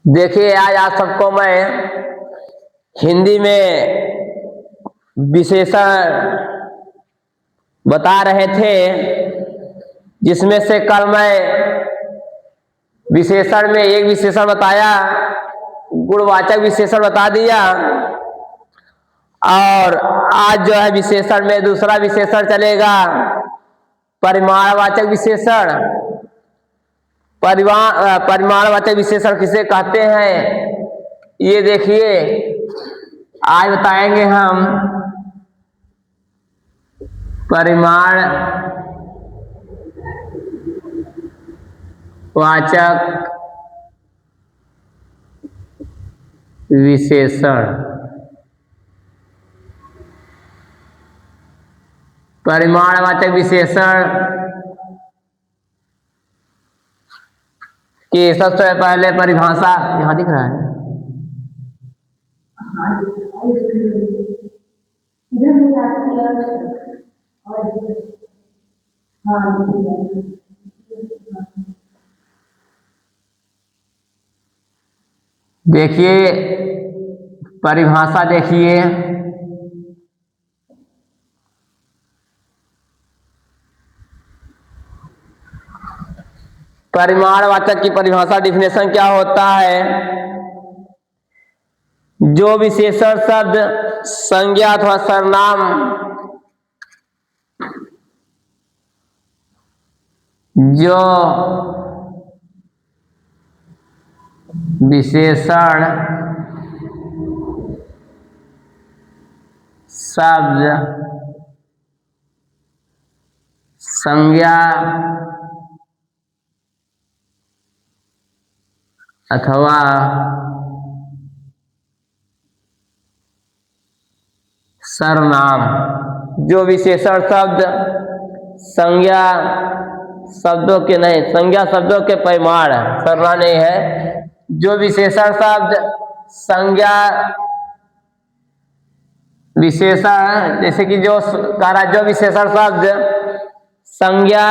देखिए आज सबको मैं हिंदी में विशेषण बता रहे थे, जिसमें से कल मैं विशेषण में एक विशेषण बताया, गुणवाचक विशेषण बता दिया, और आज जो है विशेषण में दूसरा विशेषण चलेगा, परिमाणवाचक विशेषण। परिमाणवाचक विशेषण किसे कहते हैं, ये देखिए आज बताएंगे हम। परिमाणवाचक विशेषण। परिमाणवाचक विशेषण की सबसे पहले परिभाषा यहां दिख रहा है। देखिए परिभाषा देखिए, परिमाणवाचक की परिभाषा डिफिनेशन क्या होता है। जो विशेषण शब्द, संज्ञा अथवा सर्वनाम जो विशेषण शब्द, संज्ञा अथवा सर्वनाम, जो विशेषण शब्द संज्ञा शब्दों के नहीं, संज्ञा शब्दों के परिमाण, सर्वनाम नहीं है। जो विशेषण शब्द संज्ञा विशेषण, जैसे कि जो विशेषण शब्द संज्ञा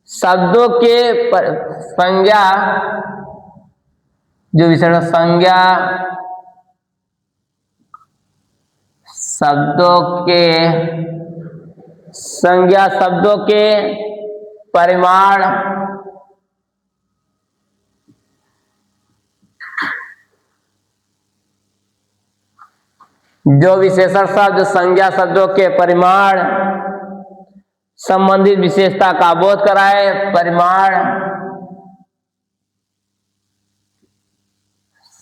शब्दों के संज्ञा, जो विशेषण संज्ञा शब्दों के परिमाण जो विशेषण शब्द संज्ञा शब्दों के परिमाण संबंधित विशेषता का बोध कराए। परिमाण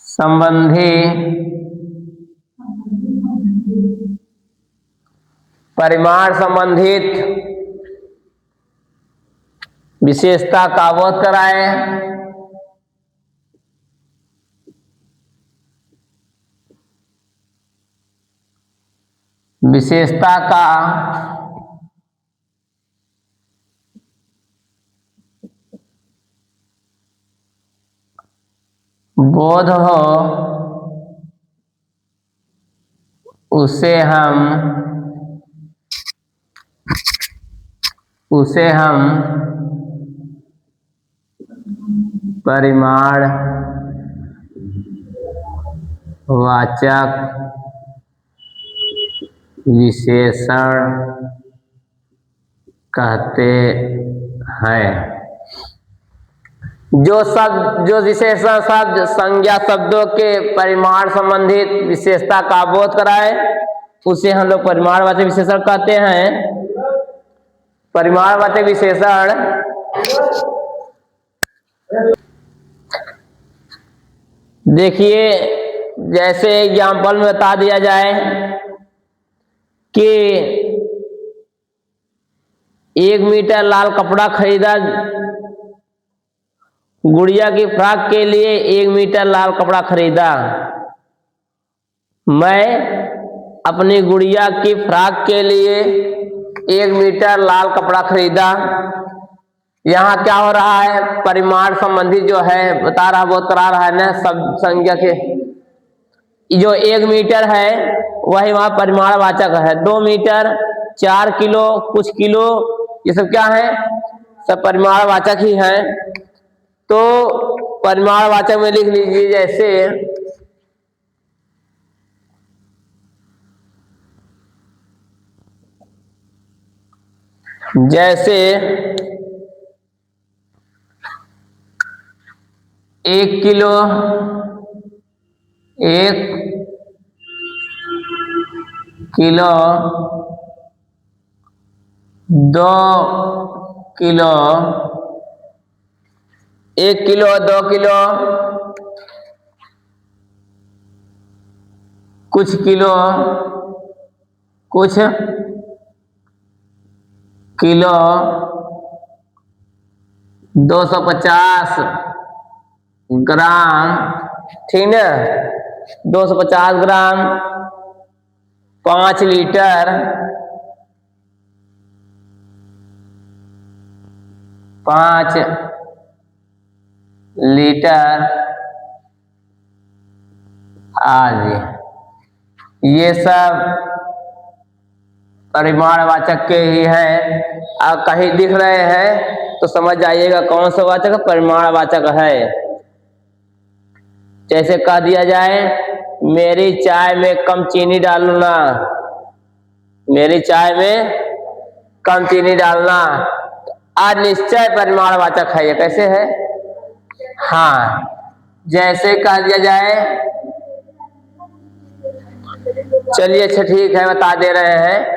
संबंधी परिमाण संबंधित विशेषता का बोध कराए। विशेषता का बोध हो, उसे हम परिमाणवाचक विशेषण कहते हैं। जो विशेषण शब्द संज्ञा शब्दों के परिमाण संबंधित विशेषता का बोध कराए, उसे हम लोग परिमाणवाचक विशेषण कहते हैं। परिमाणवाचक विशेषण देखिए, जैसे एग्जाम्पल में बता दिया जाए कि 1 मीटर लाल कपड़ा खरीदा, गुड़िया की फ्रॉक के लिए 1 मीटर लाल कपड़ा खरीदा। मैं अपनी गुड़िया की फ्रॉक के लिए 1 मीटर लाल कपड़ा खरीदा। यहाँ क्या हो रहा है, परिमाण संबंधी जो है बता रहा, बोध करा रहा है ना, सब संज्ञा के जो 1 मीटर है वही वहां परिमाणवाचक है। 2 मीटर, 4 किलो, कुछ किलो, ये सब क्या है, सब परिमाणवाचक ही हैं। तो परिमाणवाचक में लिख लीजिए, जैसे 1 kilo, 1 kilo, 2 kilo, 1 kilo, 2 kilo, कुछ किलो, कुछ किलो, 250 ग्राम, ठीक है, 250 ग्राम, 5 लीटर, 5 लीटर आदि, ये सब परिमाणवाचक के ही हैं। अब कहीं दिख रहे हैं तो समझ जाइएगा कौन सा वाचक परिमाणवाचक है। जैसे कह दिया जाए, मेरी चाय में कम चीनी डालना, मेरी चाय में कम चीनी डालना, अनिश्चय परिमाणवाचक है। ये कैसे है? हाँ, जैसे कह दिया जाए, चलिए अच्छा ठीक है, बता दे रहे हैं।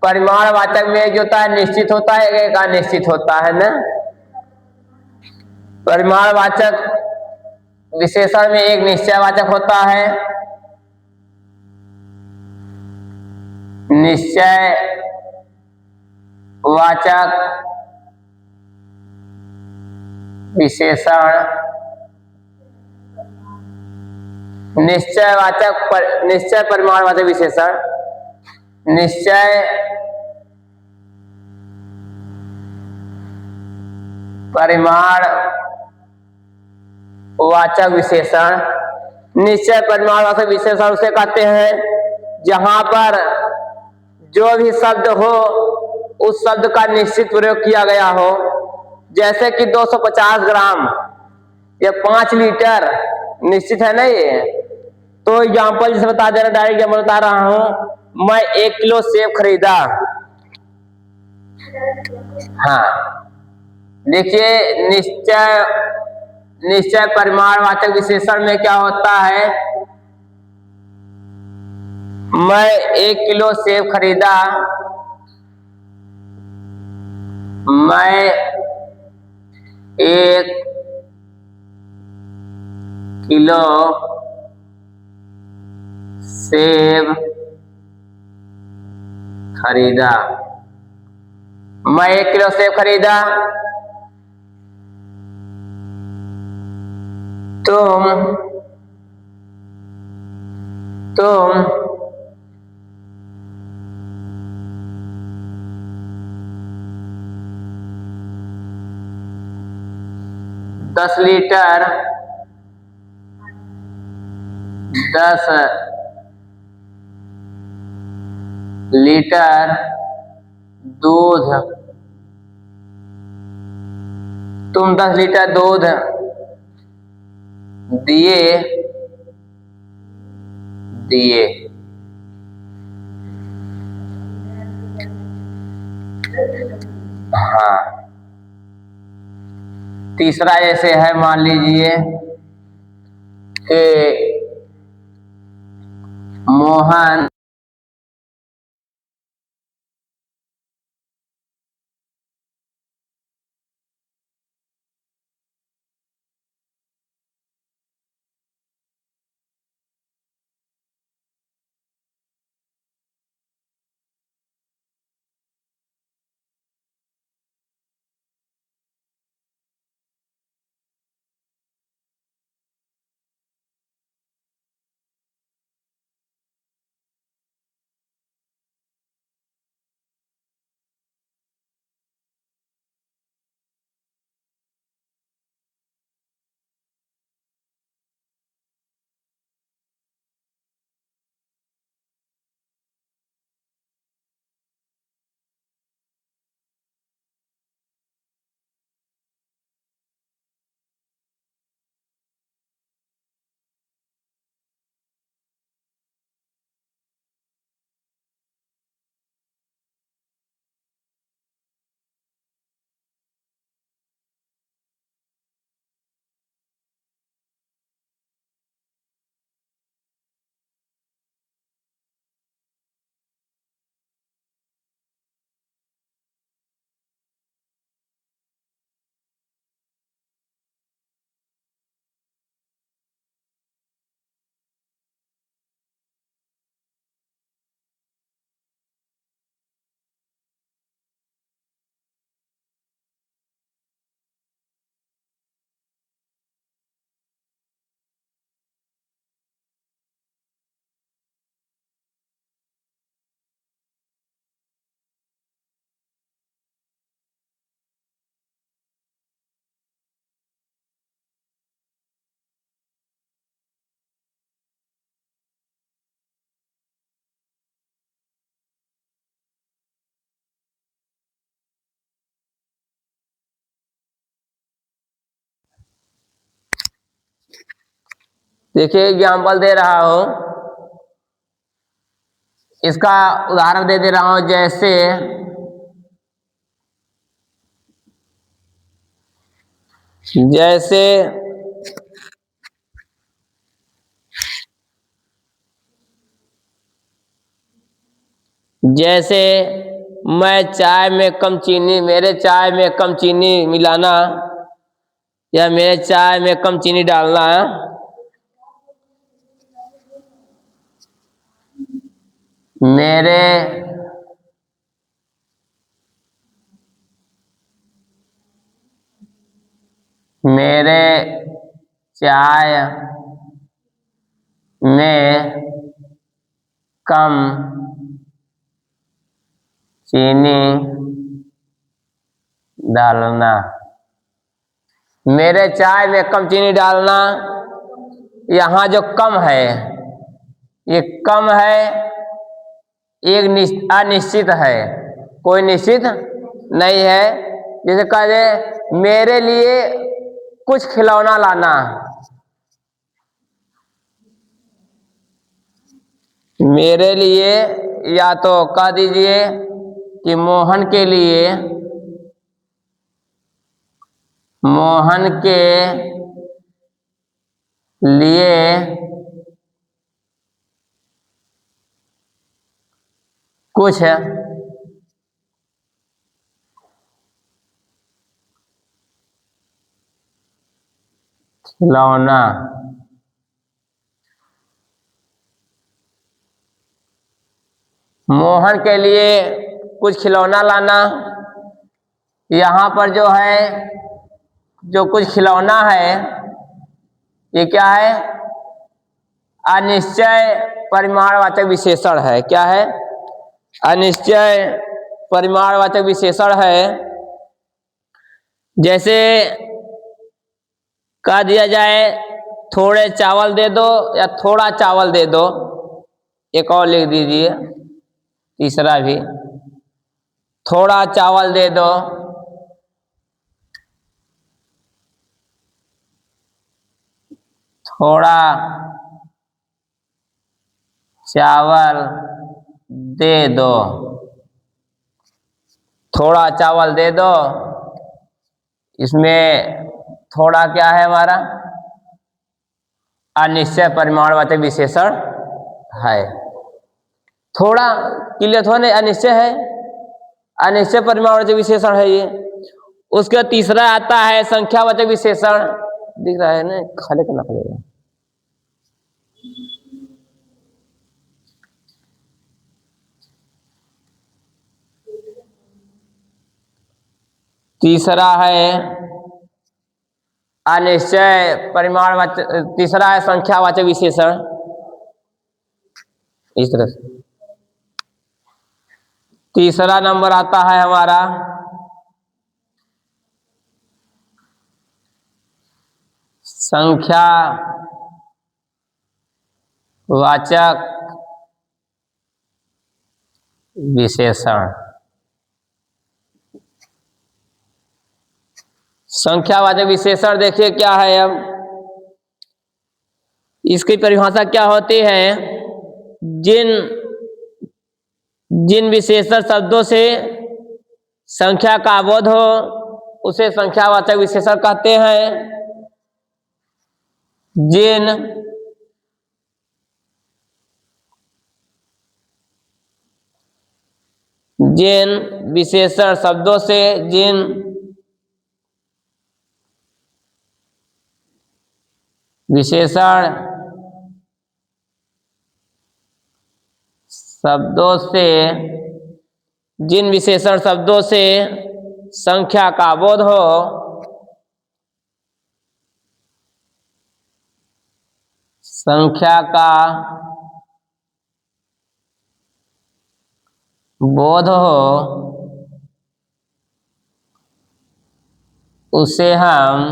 परिमाणवाचक में एक जो होता है निश्चित होता है, एक अनिश्चित होता है ना। परिमाणवाचक विशेषण में एक निश्चयवाचक होता है, निश्चयवाचक विशेषण, निश्चय परिमाणवाचक विशेषण, निश्चय परिमाणवाचक विशेषण। निश्चय परिमाणवाचक विशेषण उसे कहते हैं जहां पर जो भी शब्द हो उस शब्द का निश्चित प्रयोग किया गया हो। जैसे कि 250 ग्राम या 5 लीटर निश्चित है ना ये। तो एग्जाम्पल जैसे बता दे रहा, डायरेक्ट एग्जाम्पल बता रहा हूं, मैं 1 किलो सेब खरीदा। हाँ, देखिए निश्चय परिमाणवाचक विशेषण में क्या होता है, मैं 1 किलो सेब खरीदा, मैं 1 किलो सेब खरीदा, मैं 1 किलो सेब खरीदा। तुम 10 लीटर 10 लीटर दूध, तुम 10 लीटर दूध दिए। हाँ, तीसरा ऐसे है, मान लीजिए कि मोहन देखिए एग्जाम्पल दे रहा हूं, इसका उदाहरण दे रहा हूं। जैसे जैसे मैं चाय में कम चीनी, मेरे चाय में कम चीनी मिलाना या मेरे चाय में कम चीनी डालना, मेरे मेरे चाय में कम चीनी डालना। मेरे चाय में कम चीनी डालना, यहाँ जो कम है ये कम है, एक अनिश्चित है, कोई निश्चित नहीं है। जैसे कह दे मेरे लिए कुछ खिलौना लाना, मेरे लिए, या तो कह दीजिए कि मोहन के लिए, मोहन के लिए कुछ खिलौना। मोहन के लिए कुछ खिलौना लाना, यहाँ पर जो है जो कुछ खिलौना है ये क्या है, अनिश्चय परिमाणवाचक विशेषण है। क्या है, अनिश्चय परिमाणवाचक विशेषण है। जैसे कह दिया जाए थोड़े चावल दे दो या थोड़ा चावल दे दो, एक और लिख दीजिए तीसरा भी, थोड़ा चावल दे दो, थोड़ा चावल दे दो, थोड़ा चावल दे दो। इसमें थोड़ा क्या है हमारा, अनिश्चय परिमाणवाचक विशेषण है। थोड़ा क्लियर, थोड़ा नहीं, अनिश्चय है, अनिश्चय परिमाणवाचक विशेषण है ये। उसका तीसरा आता है संख्यावाचक विशेषण, दिख रहा है ना, खाली करना पड़ेगा। तीसरा है अनिश्चय परिमाणवाचक, तीसरा है संख्यावाचक विशेषण, इस तरह से। तीसरा नंबर आता है हमारा संख्यावाचक विशेषण। संख्यावाचक विशेषण देखिए क्या है, अब इसकी परिभाषा क्या होती है, जिन जिन विशेषण शब्दों से संख्या का बोध हो उसे संख्यावाचक विशेषण कहते हैं। जिन विशेषण शब्दों से, जिन विशेषण शब्दों से, जिन विशेषण शब्दों से संख्या का बोध हो, संख्या का बोध हो, उसे हम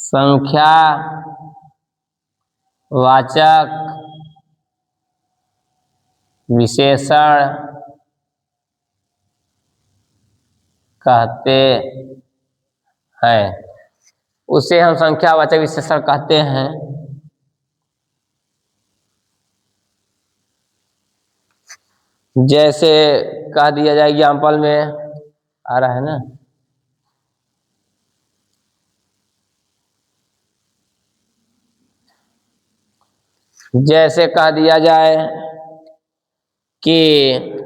संख्यावाचक विशेषण कहते हैं, उसे हम संख्यावाचक विशेषण कहते हैं। जैसे कह दिया जाए, एग्जाम्पल में आ रहा है ना, जैसे कह दिया जाए कि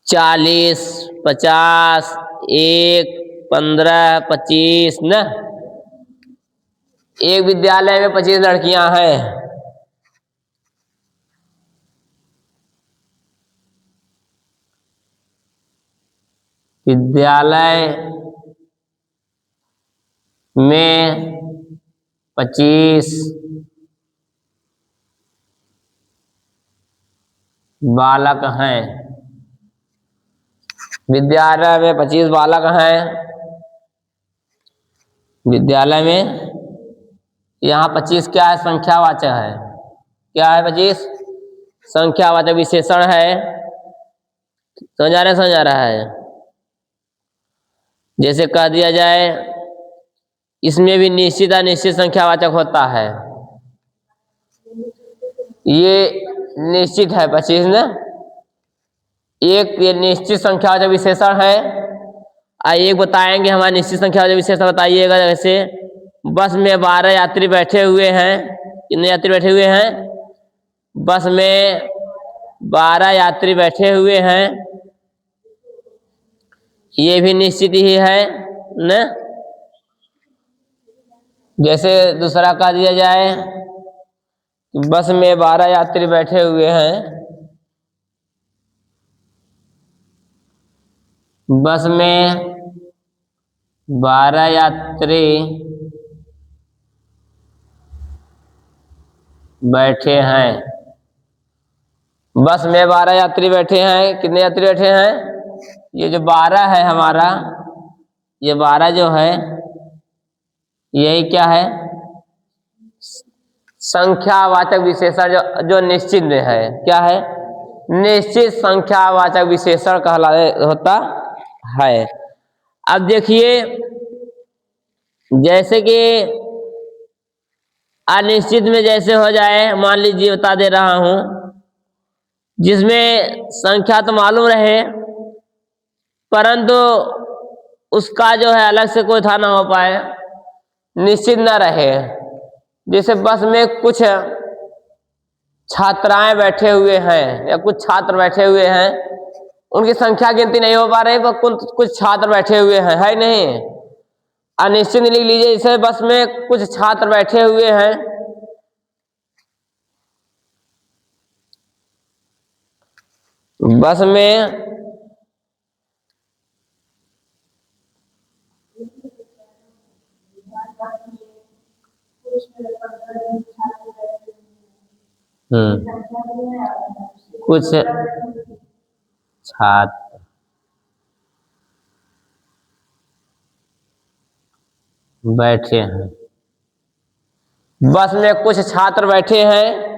40, 50, 1, 15, 25 न, एक विद्यालय में 25 लड़कियां हैं। विद्यालय में 25 बालक हैं। विद्यालय में 25 बालक हैं। विद्यालय में यहाँ 25 क्या है? संख्यावाचक है। क्या है? 25 संख्यावाचक विशेषण है। समझ आ रहा है? जैसे कह दिया जाए, इसमें भी निश्चित अनिश्चित संख्यावाचक होता है। ये निश्चित है 25 ना, एक ये निश्चित संख्यावाचक विशेषण है। एक बताएंगे हमारे निश्चित संख्यावाचक विशेषण बताइएगा। जैसे बस में 12 यात्री बैठे हुए हैं। कितने यात्री बैठे हुए हैं? बस में 12 यात्री बैठे हुए हैं। ये भी निश्चित ही है न। जैसे दूसरा कह दिया जाए, बस में 12 यात्री बैठे हुए हैं। बस में 12 यात्री बैठे हैं। बस में 12 यात्री बैठे हैं। कितने यात्री बैठे हैं? ये जो 12 है हमारा, ये 12 जो है, यही क्या है? संख्यावाचक विशेषण जो निश्चित में है। क्या है? निश्चित संख्यावाचक विशेषण कहला होता है। अब देखिए, जैसे कि अनिश्चित में जैसे हो जाए, मान लीजिए बता दे रहा हूं, जिसमें संख्या तो मालूम रहे परंतु उसका जो है अलग से कोई था ना हो पाए, निश्चित ना रहे। जैसे बस में कुछ छात्राएं बैठे हुए हैं या कुछ छात्र बैठे हुए हैं, उनकी संख्या गिनती नहीं हो पा रही, पर कुछ छात्र बैठे हुए हैं, है नहीं? अनिश्चित लिख लीजिए। जैसे बस में कुछ छात्र बैठे हुए हैं। बस में कुछ छात्र बैठे हैं। बस में कुछ छात्र बैठे हैं।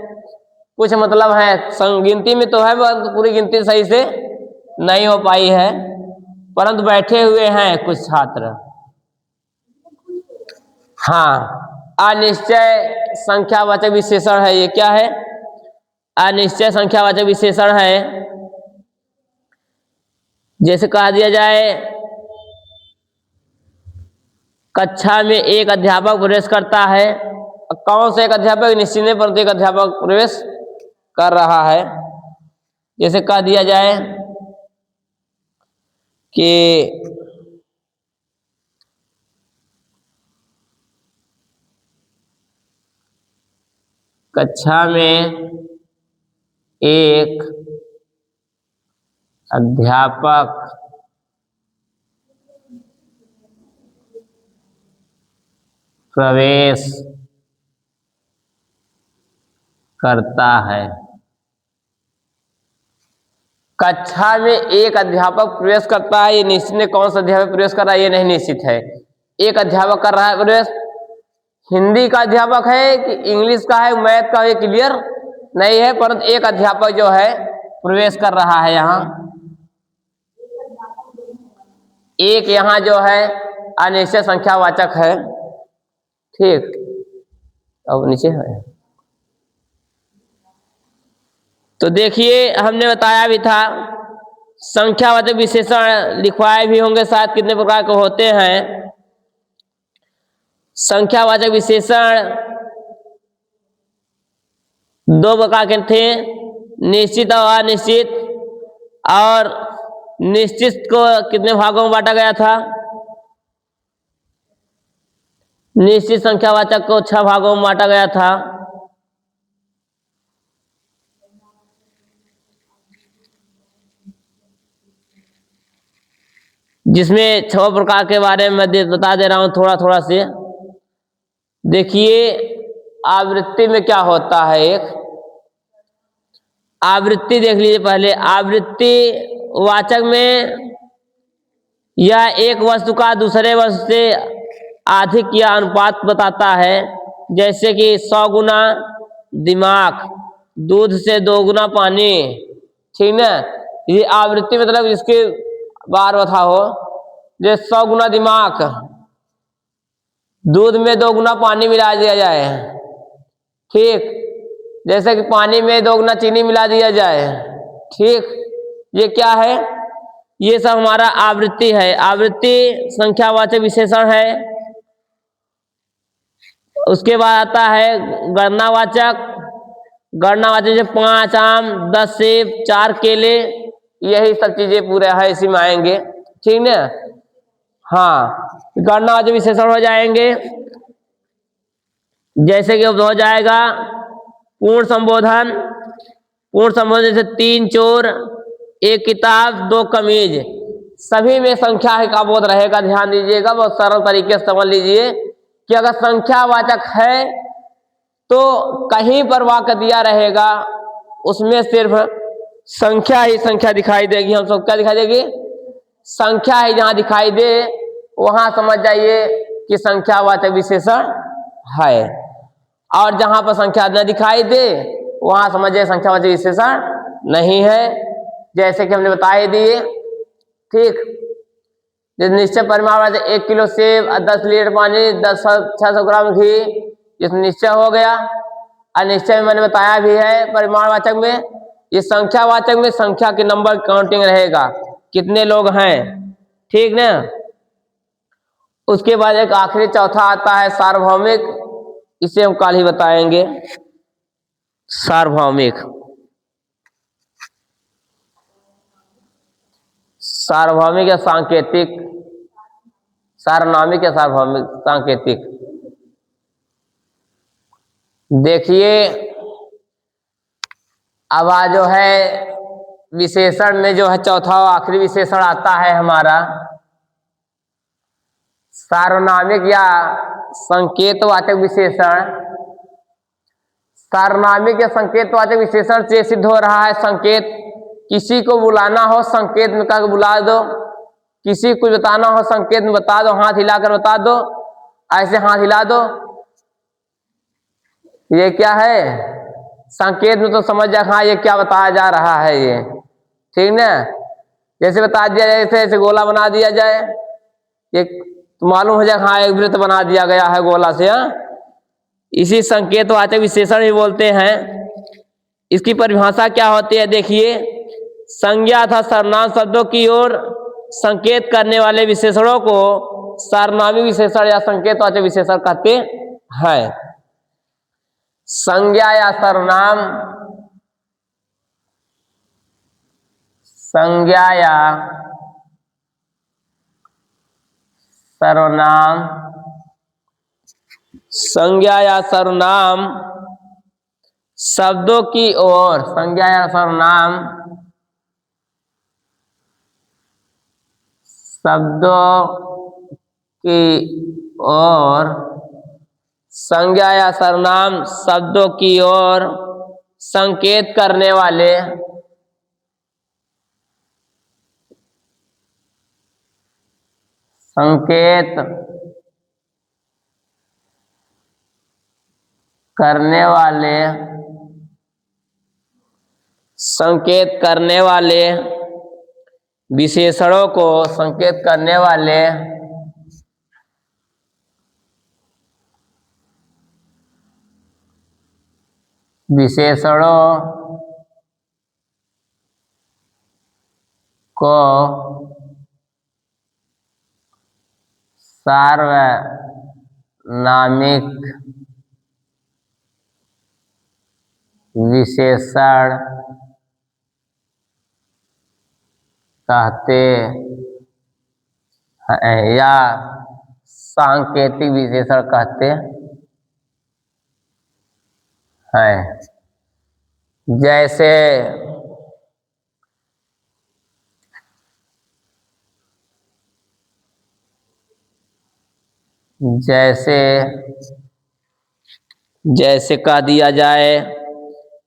कुछ मतलब है, गिनती में तो है, पूरी गिनती सही से नहीं हो पाई है, परंतु बैठे हुए हैं कुछ छात्र। हाँ, अनिश्चय संख्यावाचक विशेषण है। ये क्या है? अनिश्चय संख्यावाचक विशेषण है। जैसे कहा दिया जाए, कक्षा में एक अध्यापक प्रवेश करता है। कौन से एक अध्यापक? निश्चित नहीं, परंतु एक अध्यापक प्रवेश कर रहा है। जैसे कह दिया जाए कि कक्षा में एक अध्यापक प्रवेश करता है। कक्षा में एक अध्यापक प्रवेश करता है, ये निश्चित है। कौन सा अध्यापक प्रवेश कर रहा है? ये नहीं निश्चित है। एक अध्यापक कर रहा है प्रवेश। हिंदी का अध्यापक है कि इंग्लिश का है, मैथ का है, क्लियर नहीं है, परंतु एक अध्यापक जो है प्रवेश कर रहा है यहाँ। एक यहाँ जो है अनिश्चित संख्यावाचक है। ठीक, अब नीचे है। तो देखिए हमने बताया भी था संख्यावाचक विशेषण लिखवाए भी होंगे शायद कितने प्रकार के होते हैं। संख्यावाचक विशेषण दो प्रकार के थे, निश्चित और अनिश्चित। और निश्चित को कितने भागों में बांटा गया था? निश्चित संख्यावाचक को 6 भागों में बांटा गया था। जिसमें 6 प्रकार के बारे में बता दे रहा हूं थोड़ा थोड़ा से। देखिए आवृत्ति में क्या होता है, एक आवृत्ति देख लीजिए पहले। आवृत्ति वाचक में यह एक वस्तु का दूसरे वस्तु से अधिक या अनुपात बताता है। जैसे कि 100 गुना दिमाग, दूध से 2 गुना पानी। ठीक ना, ये आवृत्ति मतलब इसके बार बता हो। जैसे 100 गुना दिमाग, दूध में 2 गुना पानी मिला दिया जाए। ठीक, जैसे कि पानी में 2 गुना चीनी मिला दिया जाए। ठीक, ये क्या है? ये सब हमारा आवृत्ति है। आवृत्ति संख्यावाचक विशेषण है। उसके बाद आता है गणनावाचक। गणनावाचक जैसे 5 आम, 10 सेब, 4 केले, यही सब चीजें पूरे है इसी में आएंगे। ठीक ना, हाँ, गणनावाचक विशेषण हो जाएंगे। जैसे कि हो जाएगा पूर्ण संबोधन। पूर्ण संबोधन जैसे 3 चोर, 1 किताब, 2 कमीज। सभी में संख्या का बोध रहेगा, ध्यान दीजिएगा। बहुत सरल तरीके से समझ लीजिए कि अगर संख्यावाचक है तो कहीं पर वाक्य दिया रहेगा, उसमें सिर्फ संख्या ही संख्या दिखाई देगी। हम सब क्या दिखाई देगी? संख्या ही जहां दिखाई दे वहां समझ जाइए कि संख्यावाचक विशेषण है। और जहां पर संख्या न दिखाई दे वहां समझिए संख्यावाचक विशेषण नहीं है। जैसे कि हमने बता ही दिए। ठीक, निश्चय परिमाण 1 किलो सेब, 10 लीटर पानी, 600 ग्राम घी, इसमें निश्चय हो गया। अनिश्चय में मैंने बताया भी है परिमाणवाचक में। ये संख्यावाचक में संख्या के नंबर काउंटिंग रहेगा, कितने लोग हैं। ठीक ना, उसके बाद एक आखिरी चौथा आता है सार्वभौमिक। इसे हम कल ही बताएंगे। सार्वभौमिक, सार्वभौमिक या सांकेतिक, सार्वनामिक या सार्वभौमिक, सांकेतिक। देखिए अब जो है विशेषण में जो है चौथा आखिरी विशेषण आता है हमारा सार्वनामिक या संकेतवाचक विशेषण। सार्वनामिक या संकेतवाचक विशेषण से सिद्ध हो रहा है संकेत। किसी को बुलाना हो संकेत में कह बुला दो, किसी को बताना हो संकेत में बता दो, हाथ हिलाकर बता दो, ऐसे हाथ हिला दो। ये क्या है? संकेत में तो समझ जाए हाँ ये क्या बताया जा रहा है ये। ठीक ना, जैसे बता दिया जाए ऐसे ऐसे गोला बना दिया जाए, ये तो मालूम हो जाए हाँ एक वृत्त बना दिया गया है गोला से। इसी संकेतवाचक विशेषण ही बोलते हैं। इसकी परिभाषा क्या होती है? देखिए, संज्ञा अथवा सर्वनाम शब्दों की ओर संकेत करने वाले विशेषणों को सार्वनामिक विशेषण या संकेतवाचक विशेषण कहते हैं। संज्ञा या सर्वनाम, संज्ञा या सर्वनाम, संज्ञा या सर्वनाम शब्दों की ओर, संज्ञा या सर्वनाम शब्दों की ओर, संज्ञा या सर्वनाम शब्दों की ओर संकेत करने वाले, संकेत करने वाले, संकेत करने वाले विशेषणों को संकेत करने वाले विशेषणों को सार्वनामिक विशेषण कहते हैं या सांकेतिक विशेषण कहते हैं। जैसे जैसे जैसे कह दिया जाए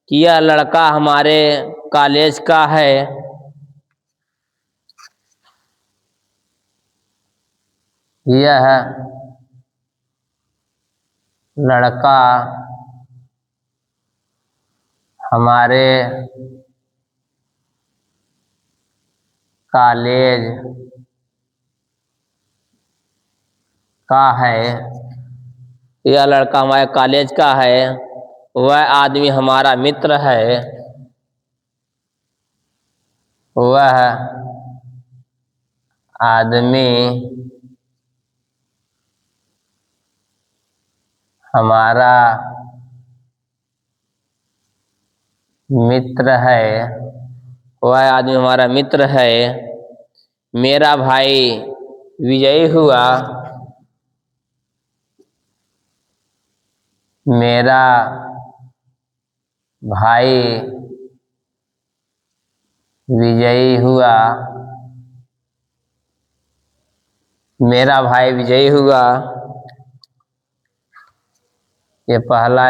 कि यह लड़का हमारे कॉलेज का है, यह लड़का हमारे कॉलेज का है, यह लड़का हमारे कॉलेज का है, वह आदमी हमारा मित्र है, वह आदमी हमारा मित्र है, वह आदमी हमारा मित्र है। मेरा भाई विजयी हुआ, मेरा भाई विजयी हुआ, मेरा भाई विजयी हुआ। ये पहला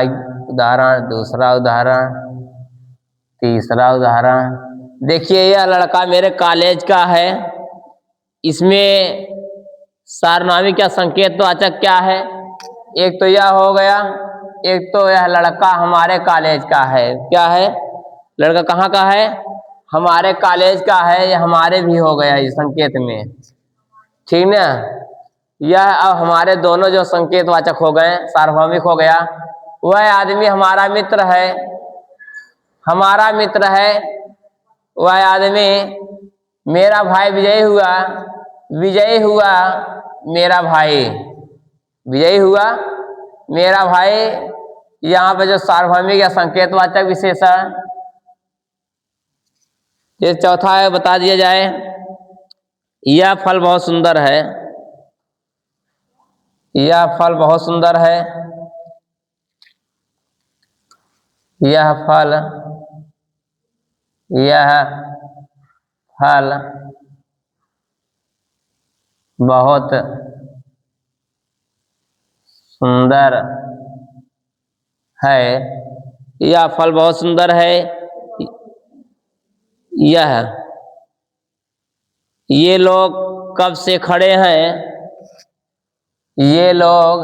उदाहरण। दूसरा उदाहरण, तीसरा उदाहरण। देखिए, यह लड़का मेरे कॉलेज का है। इसमें सार्वनामिक या संकेतवाचक क्या है? एक तो यह हो गया, एक तो यह लड़का हमारे कॉलेज का है। क्या है? लड़का कहाँ का है? हमारे कॉलेज का है। यह हमारे भी हो गया इस संकेत में, ठीक ना। यह अब हमारे दोनों जो संकेतवाचक हो गए, सार्वभौमिक हो गया। वह आदमी हमारा मित्र है, हमारा मित्र है। वह आदमी, मेरा भाई विजयी हुआ, विजयी हुआ मेरा भाई, विजयी हुआ मेरा भाई। यहाँ पे जो सार्वभौमिक या संकेतवाचक विशेषण, ये चौथा है, बता दिया जाए। यह फल बहुत सुंदर है, यह फल बहुत सुंदर है, यह फल बहुत सुंदर है, यह फल बहुत सुंदर है। ये लोग कब से खड़े हैं? ये लोग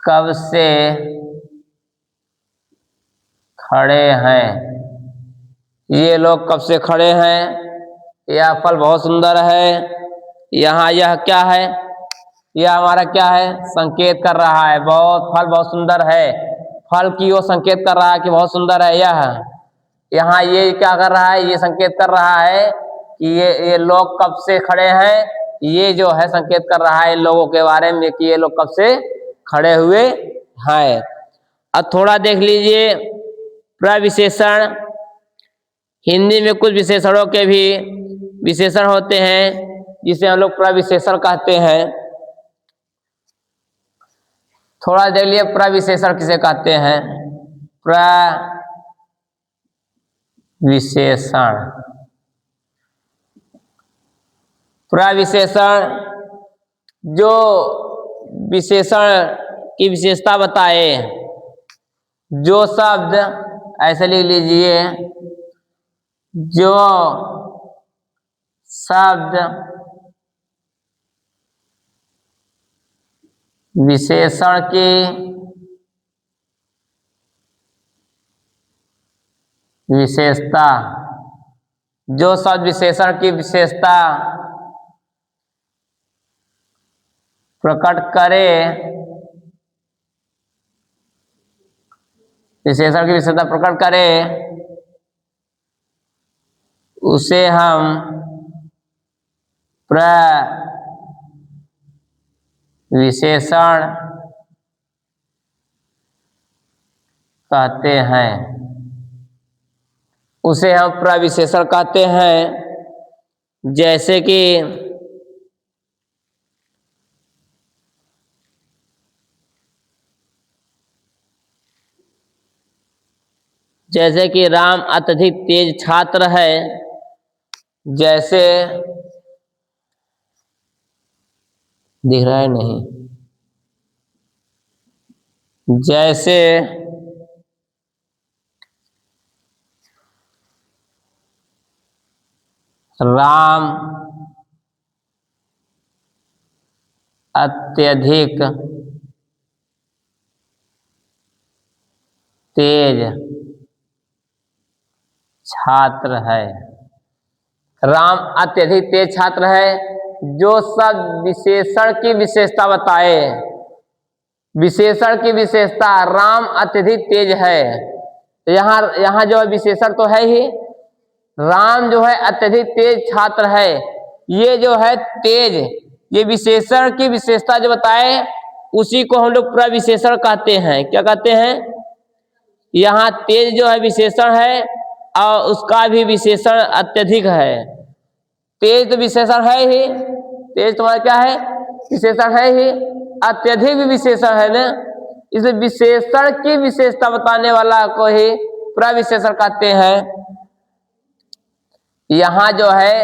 कब से खड़े हैं? ये लोग कब से खड़े हैं? यह फल बहुत सुंदर है। यहाँ यह क्या है? यह हमारा क्या है? संकेत कर रहा है, फल बहुत सुंदर है। फल की वो संकेत कर रहा है कि बहुत सुंदर है। यह यहाँ ये क्या कर रहा है? ये संकेत कर रहा है कि ये लोग कब से खड़े हैं। ये जो है संकेत कर रहा है इन लोगों के बारे में कि ये लोग कब से खड़े हुए हैं। अब थोड़ा देख लीजिए प्रविशेषण। हिंदी में कुछ विशेषणों के भी विशेषण होते हैं जिसे हम लोग प्रविशेषण कहते हैं। थोड़ा देख लिए प्रविशेषण किसे कहते हैं। प्रविशेषण जो विशेषण की विशेषता बताए। जो शब्द, ऐसे लिख लीजिए, जो शब्द विशेषण की विशेषता, जो शब्द विशेषण की विशेषता प्रकट करे, विशेषण की विशेषता प्रकट करे, उसे हम प्रविशेषण कहते हैं। उसे हम प्रविशेषण कहते हैं। जैसे कि राम अत्यधिक तेज छात्र है। जैसे दिख रहा है नहीं, जैसे राम अत्यधिक तेज छात्र है। राम अत्यधिक तेज छात्र है, जो सब विशेषण की विशेषता बताए। विशेषण की विशेषता राम अत्यधिक तेज है। यहाँ जो है विशेषण तो है ही, राम जो है अत्यधिक तेज छात्र है। ये जो है तेज, ये विशेषण की विशेषता जो बताए उसी को हम लोग प्रविशेषण कहते हैं। क्या कहते हैं? यहाँ तेज जो है विशेषण है और उसका भी विशेषण अत्यधिक है। तेज तो विशेषण है ही, तेज तुम्हारा क्या है? विशेषण है ही। अत्यधिक भी विशेषण है ना, इसे विशेषण की विशेषता बताने वाला को ही प्रविशेषण कहते हैं। यहाँ जो है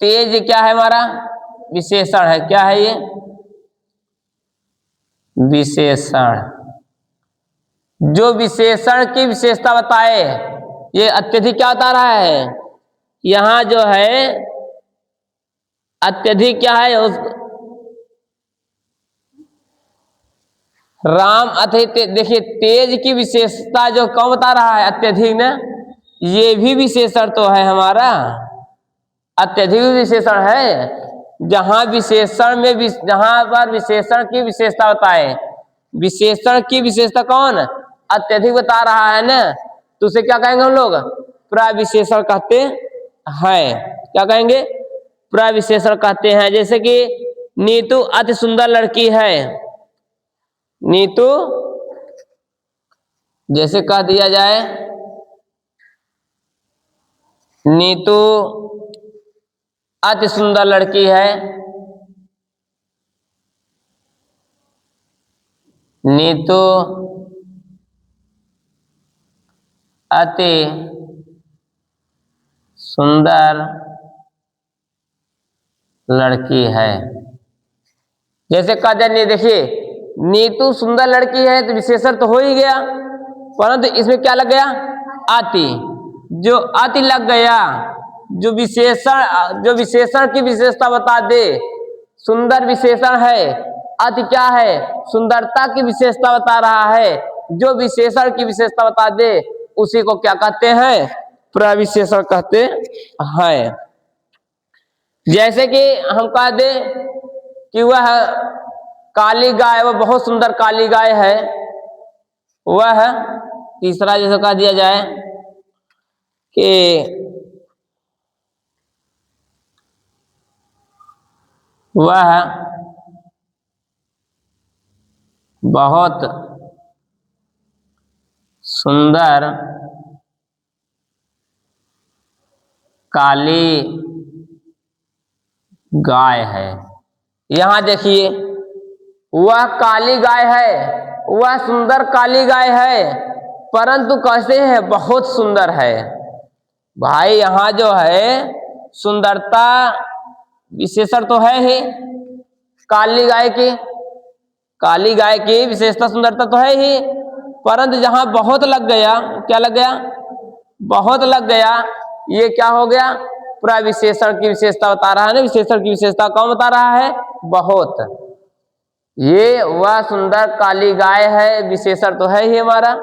तेज क्या है? हमारा विशेषण है। क्या है ये? विशेषण। जो विशेषण की विशेषता बताए, ये अत्यधिक क्या बता रहा है? यहाँ जो है अत्यधिक क्या है? राम अत्यधिक, देखिए तेज की विशेषता जो कौन बता रहा है? अत्यधिक ना, ये भी विशेषण तो है हमारा, अत्यधिक विशेषण है। जहां विशेषण में जहां पर विशेषण की विशेषता बताए, विशेषण की विशेषता कौन? अत्यधिक बता रहा है ना, तो उसे क्या कहेंगे हम लोग? प्रविशेषण कहते हैं। क्या कहेंगे? प्रविशेषण कहते हैं। जैसे कि नीतू अति सुंदर लड़की है। नीतू जैसे कह दिया जाए, नीतू अति सुंदर लड़की है। नीतू अति सुंदर लड़की है। जैसे कह दिया, देखिए नीतू सुंदर लड़की है, तो विशेषण तो हो ही गया, परंतु इसमें क्या लग गया? अति। जो अति लग गया, जो विशेषण की विशेषता बता दे, सुंदर विशेषण है, अति क्या है? सुंदरता की विशेषता बता रहा है। जो विशेषण की विशेषता बता दे उसी को क्या कहते हैं? प्रविशेषण कहते हैं। जैसे कि हम कह दे कि वह काली गाय, वह बहुत सुंदर काली गाय है। वह तीसरा जैसे कह दिया जाए कि वह बहुत सुंदर काली गाय है। यहां देखिए, वह काली गाय है, वह सुंदर काली गाय है, परंतु कैसे है? बहुत सुंदर है। भाई यहां जो है सुंदरता विशेषण तो है ही, काली गाय की, काली गाय की विशेषता सुंदरता तो है ही, परंतु जहां बहुत लग गया, क्या लग गया? बहुत लग गया, ये क्या हो गया? प्रविशेषण की विशेषता बता रहा है ना। विशेषण की विशेषता कौन बता रहा है? बहुत। ये वह सुंदर काली गाय है, विशेषण तो है ही हमारा।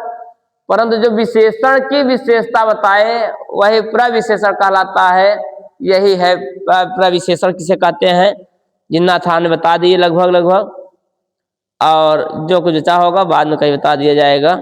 परंतु जो विशेषण की विशेषता बताए वही प्रविशेषण कहलाता है। यही है प्रविशेषण किसे कहते हैं। जिन्नाथ ने बता दिए लगभग, और जो कुछ बचा होगा बाद में कहीं बता दिया जाएगा।